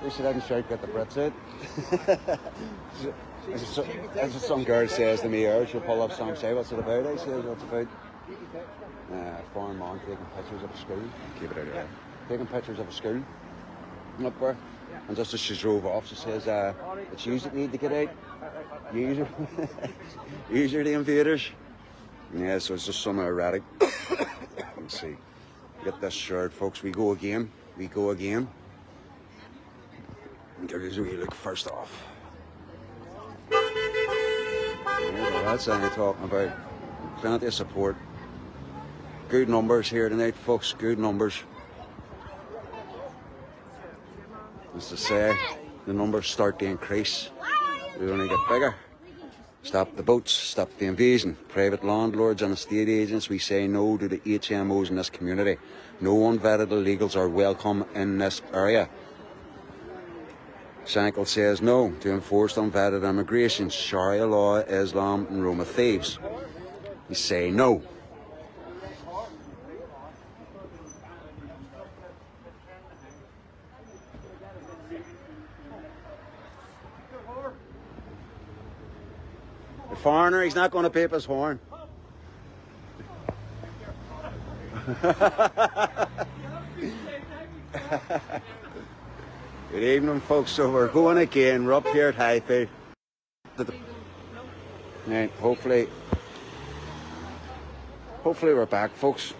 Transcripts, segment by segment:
They should have shout get the Brits out. As some girl says to me, she'll pull up some say, what's it about? I say, what's it about? Foreign man taking pictures of a school. Keep it out of there. Taking pictures of a school up there. And just as she drove off, she says, it's you that need to get out. Use your the invaders. Yeah, so it's just some erratic. Let's see. Get this shirt, folks. We go again. We go again. There's a wee look first off. Yeah, that's what I'm talking about. Plenty of support. Good numbers here tonight, folks. Good numbers. As to say, the numbers start to increase. We only get bigger. Stop the boats, stop the invasion. Private landlords and estate agents, we say no to the HMOs in this community. No unvetted illegals are welcome in this area. Shankle says no to enforced unvetted immigration, Sharia law, Islam and Roma thieves. We say no. The foreigner, he's not going to pip his horn. Good evening, folks. So we're going again. We're up here at Highfield. Right, hopefully we're back, folks.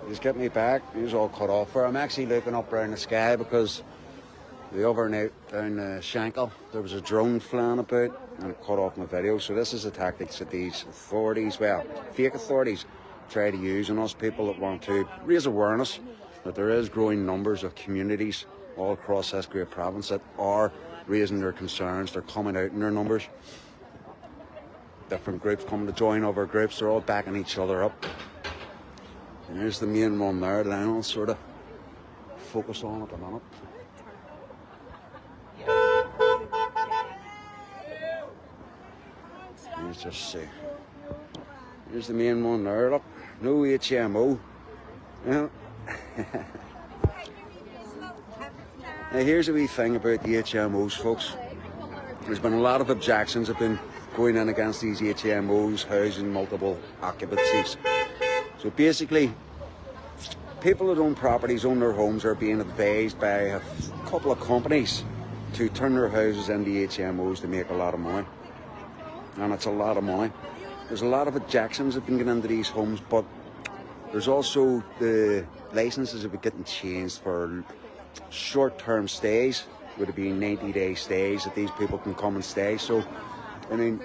Just get me back. He was all cut off for. I'm actually looking up around the sky because the other night down Shankle, there was a drone flying about and it cut off my video. So this is the tactics that these authorities, well, fake authorities, try to use on us people that want to raise awareness that there is growing numbers of communities all across this great province that are raising their concerns. They're coming out in their numbers. Different groups coming to join other groups. They're all backing each other up. And here's the main one there that I'll sort of focus on at the minute. Let's just see. Here's the main one there. Look, no HMO. Yeah. Now here's a wee thing about the HMOs, folks. There's been a lot of objections have been going in against these HMOs housing multiple occupancies. So basically, people that own properties, own their homes, are being advised by a couple of companies to turn their houses into HMOs to make a lot of money. And it's a lot of money. There's a lot of objections that have been getting into these homes, but there's also the licenses have been getting changed for short-term stays. Would it be 90-day stays that these people can come and stay? So, I mean,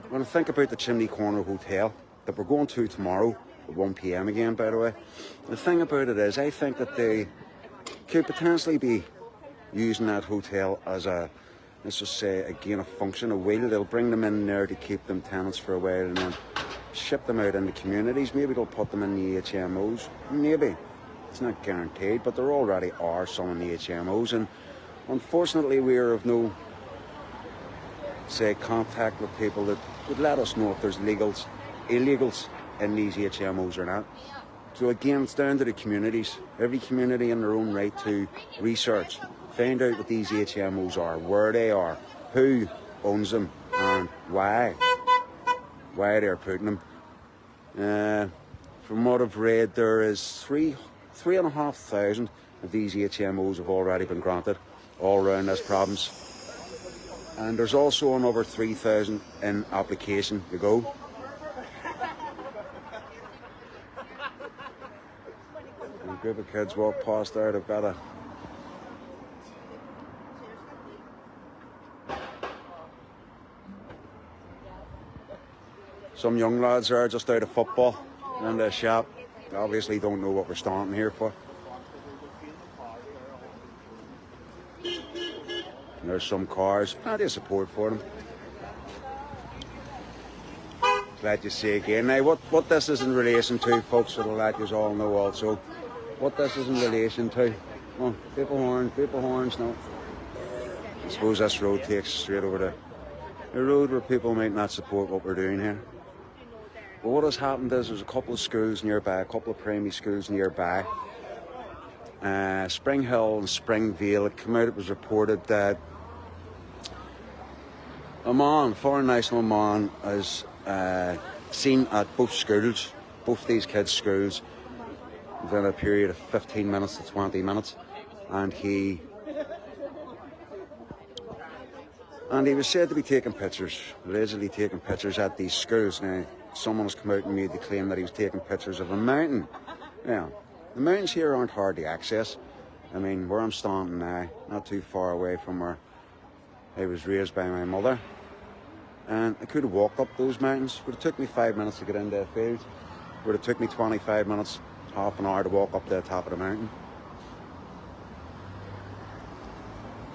when I think about the Chimney Corner Hotel that we're going to tomorrow at 1 p.m. again, by the way, the thing about it is I think that they could potentially be using that hotel as a, let's just say, again, a function, a wheel. They'll bring them in there to keep them tenants for a while and then ship them out into communities. Maybe they'll put them in the HMOs. Maybe. It's not guaranteed, but there already are some in the HMOs. And unfortunately, we are of no, say, contact with people that would let us know if there's illegals in these HMOs or not. So again, it's down to the communities. Every community in their own right to research. Find out what these HMOs are, where they are, who owns them, and why they're putting them. From what I've read, there is 3,500 of these HMOs have already been granted all around this province. And there's also another 3,000 in application to go. A group of kids walk past there, they've got a some young lads are just out of football in the shop. They obviously don't know what we're starting here for. And there's some cars, plenty of support for them. Glad you see again. Now what this is in relation to, folks, that'll let you all know also. What this is in relation to. Oh, people horns, no. I suppose this road takes straight over to a road where people might not support what we're doing here. But what has happened is there's a couple of schools nearby, a couple of primary schools nearby, Spring Hill and Springvale. It came out, it was reported that a man, foreign national man, is seen at both schools, both these kids' schools, within a period of 15 minutes to 20 minutes, and he was said to be taking pictures, allegedly taking pictures at these schools. Now, someone has come out and made the claim that he was taking pictures of a mountain. Now, the mountains here aren't hard to access. I mean, where I'm standing now, not too far away from where I was raised by my mother, and I could have walked up those mountains. It would have took me 5 minutes to get into a field. It would have took me 25 minutes, half an hour to walk up to the top of the mountain.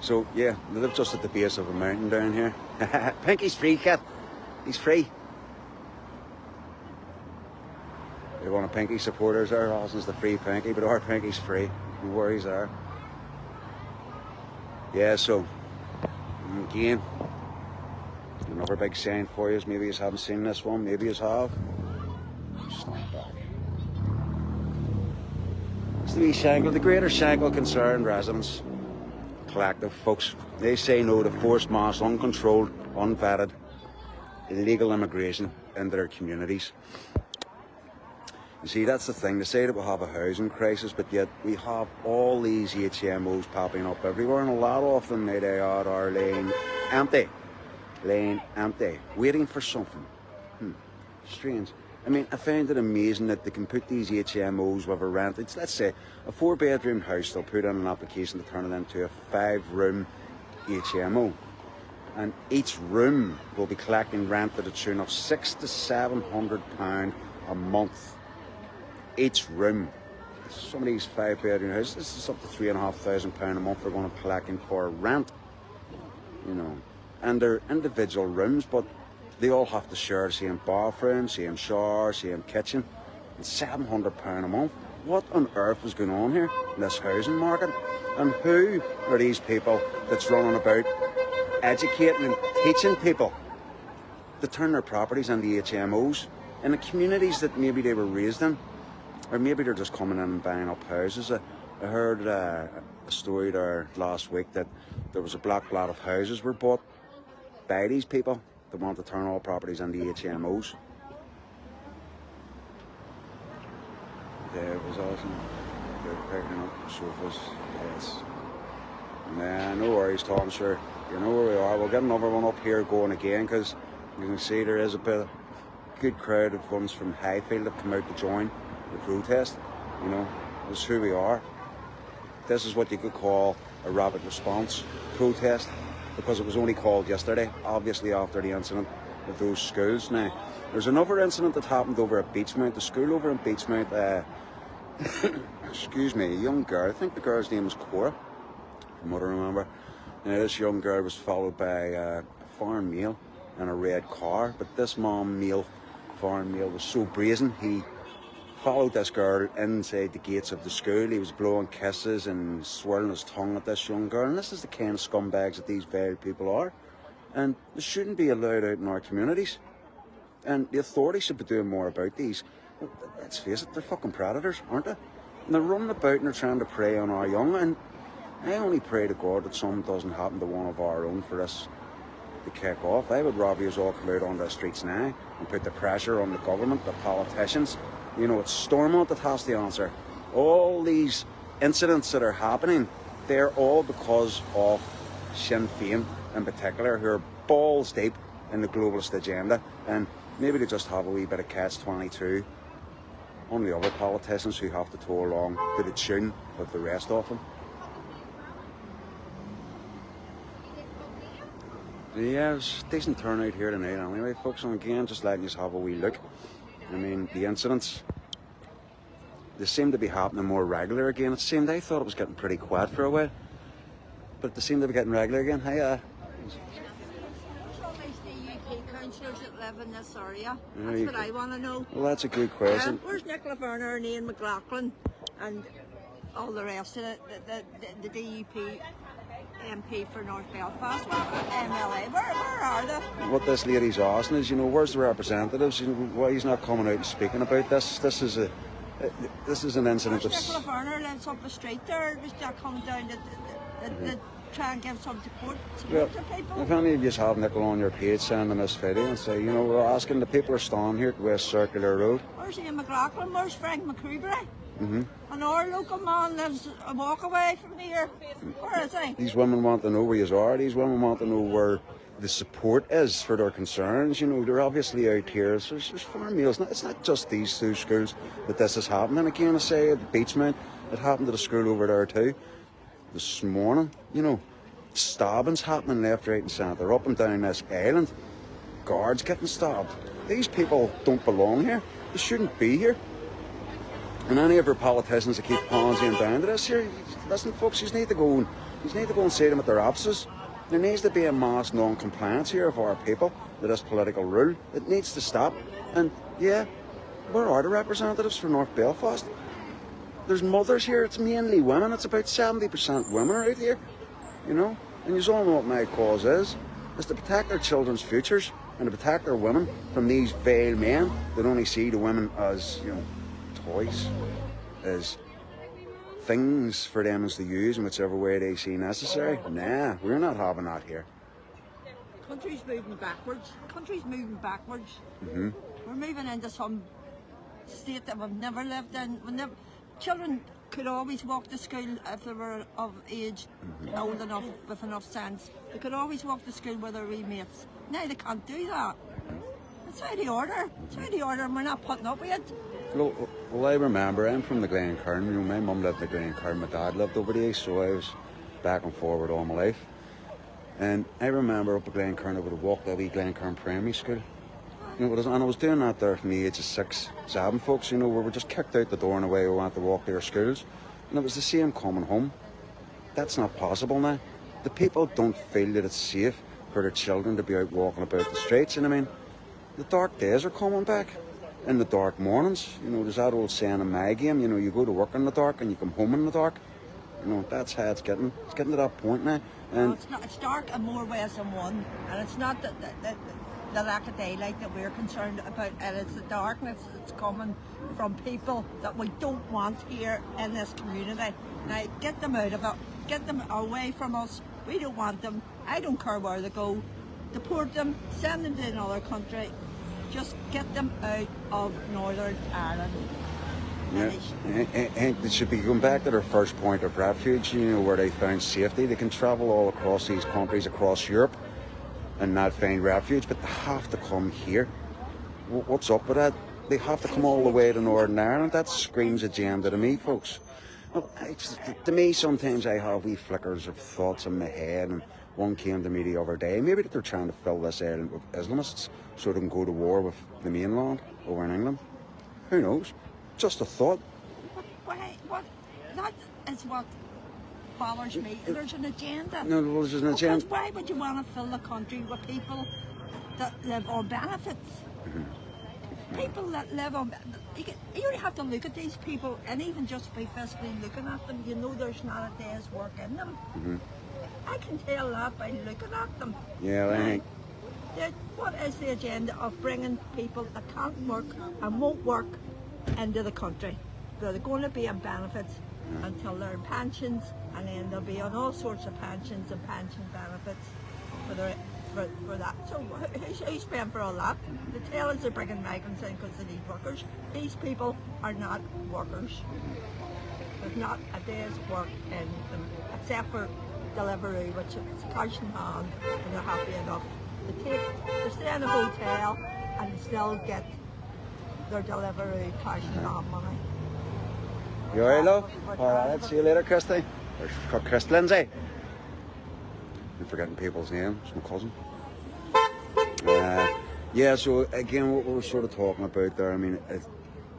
So yeah, they live just at the base of a mountain down here. Pinky's free, kid. He's free. You're one of Pinky's supporters there. Austin's the free Pinky, but our Pinky's free. No worries there. Yeah, so again, another big sign for you. Maybe you haven't seen this one. Maybe you have. Snap back. It's the wee Shankill, the Greater Shankill Concerned Residents Collective, folks. They say no to forced mass, uncontrolled, unvetted, illegal immigration into their communities. You see, that's the thing. They say that we'll have a housing crisis, but yet we have all these HMOs popping up everywhere, and a lot of them, may they add, are laying empty, waiting for something. Strange. I mean, I find it amazing that they can put these HMOs with a rent. It's, let's say, a 4-bedroom house. They'll put in an application to turn it into a 5-room HMO, and each room will be collecting rent at a tune of £600 to £700 a month. Each room. Some of these 5-bedroom houses, this is up to £3,500 a month they're going to be collecting for rent. You know, and they're individual rooms, but they all have to share the same bathroom, same shower, same kitchen. It's £700 a month. What on earth is going on here in this housing market? And who are these people that's running about educating and teaching people to turn their properties into HMOs in the communities that maybe they were raised in? Or maybe they're just coming in and buying up houses. I heard a story there last week that there was a black lot of houses were bought by these people that want to turn all properties into HMOs. There was awesome. They're picking up sofas. Yes. Nah, no worries, Tom, sure. You know where we are. We'll get another one up here going again, because you can see there is a bit of good crowd of ones from Highfield that come out to join the protest. You know, this is who we are. This is what you could call a rapid response protest, because it was only called yesterday, obviously after the incident with those schools. Now, there's another incident that happened over at Beechmount, the school over in Beechmount, excuse me, a young girl, I think the girl's name was Cora, from what I remember. Now, this young girl was followed by a foreign male in a red car, but this foreign male was so brazen, he followed this girl inside the gates of the school. He was blowing kisses and swirling his tongue at this young girl. And this is the kind of scumbags that these very people are. And they shouldn't be allowed out in our communities. And the authorities should be doing more about these. Let's face it, they're fucking predators, aren't they? And they're running about and they're trying to prey on our young. And I only pray to God that something doesn't happen to one of our own for us to kick off. I would rather you all come out on the streets now and put the pressure on the government, the politicians. You know, it's Stormont that has the answer. All these incidents that are happening, they're all because of Sinn Féin in particular, who are balls deep in the globalist agenda. And maybe they just have a wee bit of catch-22 on the other politicians who have to toe along to the tune with the rest of them. Yeah, it was a decent turnout here tonight anyway, folks. And again, just letting you have a wee look. I mean, the incidents, they seem to be happening more regular again. It seemed, I thought it was getting pretty quiet for a while, but they seem to be getting regular again. Hiya. Councillors that live in this area. That's what I want to know. Well, that's a good question. Where's Nicola Verner and Ian McLaughlin and all the rest of it? The DUP MP for North Belfast, MLA, where are they? What this lady's asking is, you know, where's the representatives? You know, why he's not coming out and speaking about this? This is a This is an incident of... Nicola Werner lives up the street there. Just come down to try and give some support Well, to people. if any of you have Nicola on your page, send them this video and say, you know, we're asking, the people are standing here at West Circular Road. Where's Ian McLaughlin? Where's Frank McCreebury? And our local man lives a walk away from here. Where is he? These women want to know where you are. These women want to know where the support is for their concerns. You know, they're obviously out here. So there's farm meals. It's not just these two schools that this is happening. Again, I say at the beechmount, it happened to the school over there too. This morning, you know, stabbings happening left, right and centre, up and down this island. Guards getting stabbed. These people don't belong here. They shouldn't be here. And any of our politicians that keep ponzying down to this here, listen folks, you need to go and say to them at their offices. There needs to be a mass non-compliance here of our people to this political rule. It needs to stop. And yeah, where are the representatives for North Belfast? There's mothers here, it's mainly women, it's about 70% women out here, you know? And you all know what my cause is to protect their children's futures and to protect their women from these vile men that only see the women as, you know, toys, as things for them to use in whichever way they see necessary. Nah, we're not having that here. Country's moving backwards. We're moving into some state that we've never lived in. Children could always walk to school if they were of age, old enough, with enough sense. They could always walk to school with their wee mates. Now they can't do that. It's out of order. And we're not putting up with it. Well, I remember, I'm from the Glencairn. You know, my mum lived in the Glencairn, my dad lived over the east, so I was back and forward all my life. And I remember up at Glencairn, I would have walked that wee Glencairn primary school. You know, and I was doing that there from the age of 6, 7 folks, you know, we were just kicked out the door and away we went to walk to our schools. And it was the same coming home. That's not possible now. The people don't feel that it's safe for their children to be out walking about the streets. And I mean, the dark days are coming back. In the dark mornings, you know, there's that old saying in my game, you know, you go to work in the dark and you come home in the dark. You know, that's how it's getting. It's getting to that point now. And no, it's dark in more ways than one. And it's not the lack of daylight that we're concerned about, and it's the darkness that's coming from people that we don't want here in this community. Now, get them out of it, get them away from us. We don't want them. I don't care where they go. Deport them, send them to another country. Just get them out of Northern Ireland. yeah, and they should be going back to their first point of refuge, you know, where they found safety. They can travel all across these countries, across Europe, and not find refuge, but they have to come here. What's up with that? They have to come all the way to Northern Ireland. That screams agenda to me, folks. Well, to me, sometimes I have wee flickers of thoughts in my head, and one came to me the other day. Maybe that they're trying to fill this island with Islamists so they can go to war with the mainland over in England. Who knows? Just a thought. What? That is what bothers me. There's an agenda. No, there's an agenda. Because why would you want to fill the country with people that live on benefits? People that live on... You only have to look at these people, and even just by physically looking at them, you know there's not a day's work in them. I can tell that by looking at them. Yeah, I think. What is the agenda of bringing people that can't work and won't work into the country? They're going to be on benefits until they're pensions, and then they'll be on all sorts of pensions and pension benefits for that. So who's paying for all that? The tell us they're bringing migrants in because they need workers. These people are not workers. There's not a day's work in them, except for delivery, which is cash in hand, and they're happy enough. They stay in a hotel and still get their delivery cash in hand money. You alright, love? Alright, see you later, Christy. Or Chris Lindsay. I'm forgetting people's names. It's my cousin. Yeah, so again, what we were sort of talking about there, I mean,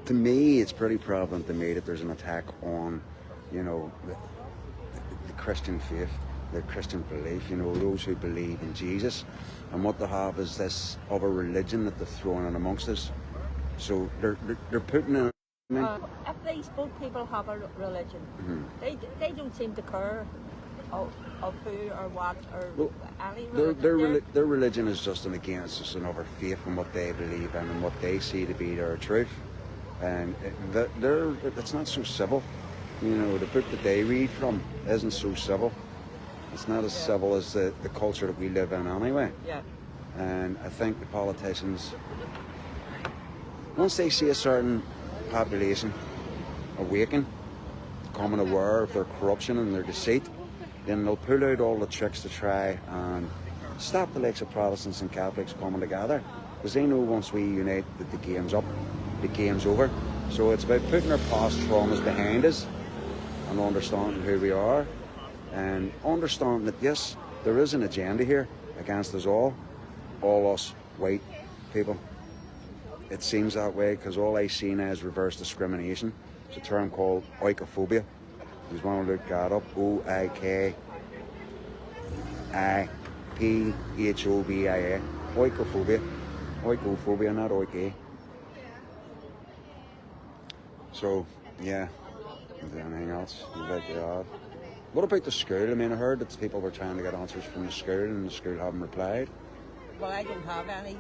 to me, it's pretty prevalent to me that there's an attack on, you know, the Christian faith, the Christian belief, you know, those who believe in Jesus. And what they have is this other religion that they're throwing in amongst us. So they're putting in... If these both people have a religion, they don't seem to care of who or what or any religion. Their religion is just, and again, it's just another faith in what they believe in and what they see to be their truth. and it's not so civil. You know, the book that they read from isn't so civil. It's not as civil as the culture that we live in anyway. Yeah. And I think the politicians, once they see a certain population awaken, becoming aware of their corruption and their deceit, then they'll pull out all the tricks to try and stop the likes of Protestants and Catholics coming together. Because they know once we unite that the game's up, the game's over. So it's about putting our past traumas behind us and understanding who we are, and understanding that yes, there is an agenda here against us all us white people. It seems that way because all I see now is reverse discrimination. It's a term called oikophobia. You just want to look that up. Oikophobia. Oikophobia. Oikophobia, not oike. So, yeah. Is there anything else you'd like to add? What about the school? I mean, I heard that people were trying to get answers from the school and the school haven't replied. Well, I don't have any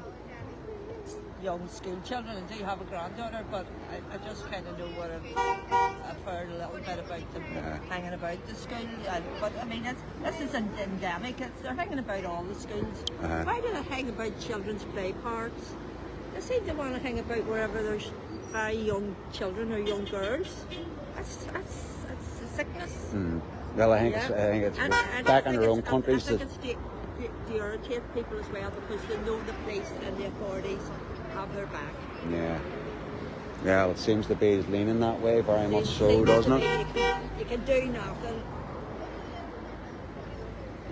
young school children. I do have a granddaughter, but I just kind of know what I've heard a little bit about them hanging about the school. But I mean, this is endemic. They're hanging about all the schools. Why do they hang about children's play parks? They seem to want to hang about wherever there's very young children or young girls. That's a sickness. Well, I think it's back in their own countries. I think it's to irritate people as well, because they know the police and the authorities have their back. Yeah. Well, it seems to be leaning that way very much so, doesn't it? You can do nothing.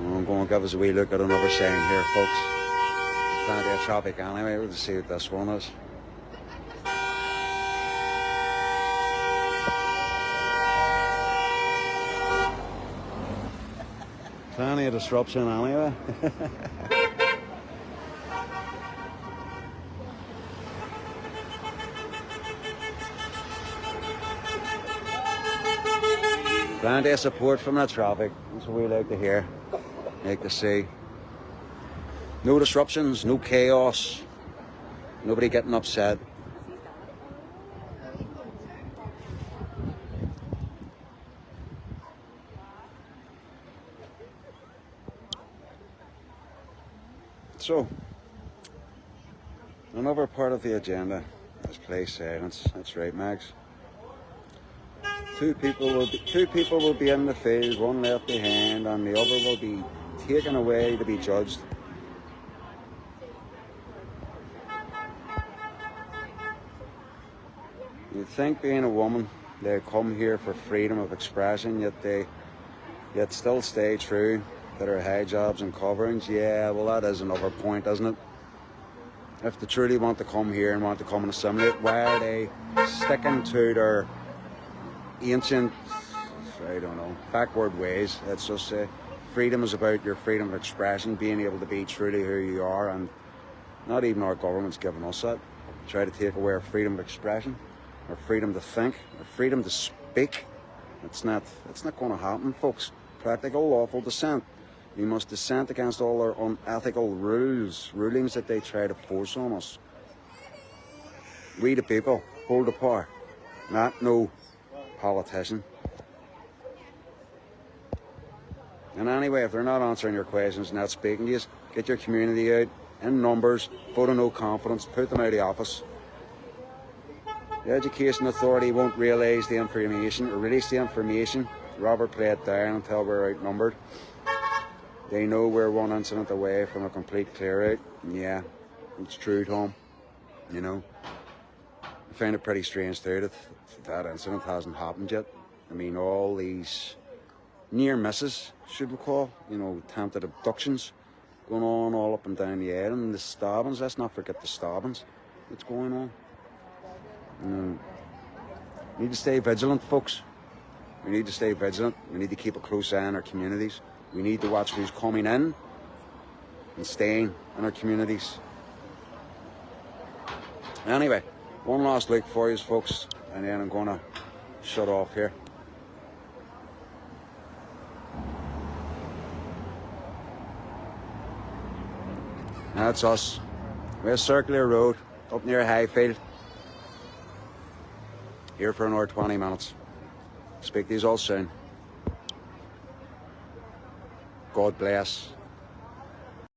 Well, I'm going to give us a wee look at another sign here, folks. Plenty of traffic anyway. We'll see what this one is. Plenty of disruption anyway. Plenty of support from the traffic. That's what we like to hear, like to see. No disruptions, no chaos, nobody getting upset. So, another part of the agenda is play silence. That's right, Max. Two people will be in the field, one left behind, and the other will be taken away to be judged. You'd think, being a woman, they come here for freedom of expression, yet still stay true to their hijabs and coverings. Yeah, well, that is another point, isn't it? If they truly want to come here and want to come and assimilate, why are they sticking to their ancient, I don't know, backward ways? Let's just say freedom is about your freedom of expression, being able to be truly who you are, and not even our government's giving us that. Try to take away our freedom of expression, our freedom to think, our freedom to speak. It's not going to happen, folks. Practical lawful dissent. We must dissent against all our unethical rulings that they try to force on us. We the people hold the power, not no politician. And anyway, if they're not answering your questions, not speaking to you, get your community out in numbers, vote of no confidence, put them out of the office. The Education Authority won't realise the information or release the information. Robert, play it down until we're outnumbered. They know we're one incident away from a complete clear out. Yeah, it's true, Tom. You know, I find it pretty strange too that incident hasn't happened yet. I mean, all these near misses, should we call, you know, attempted abductions going on all up and down the island, the stabbings. Let's not forget the stabbings that's going on. We need to stay vigilant, folks. We need to stay vigilant. We need to keep a close eye on our communities. We need to watch who's coming in and staying in our communities. Anyway, one last look for you, folks, and then I'm going to shut off here. That's us. We're Circular Road, up near Highfield. here for another 20 minutes. Speak to you all soon. God bless.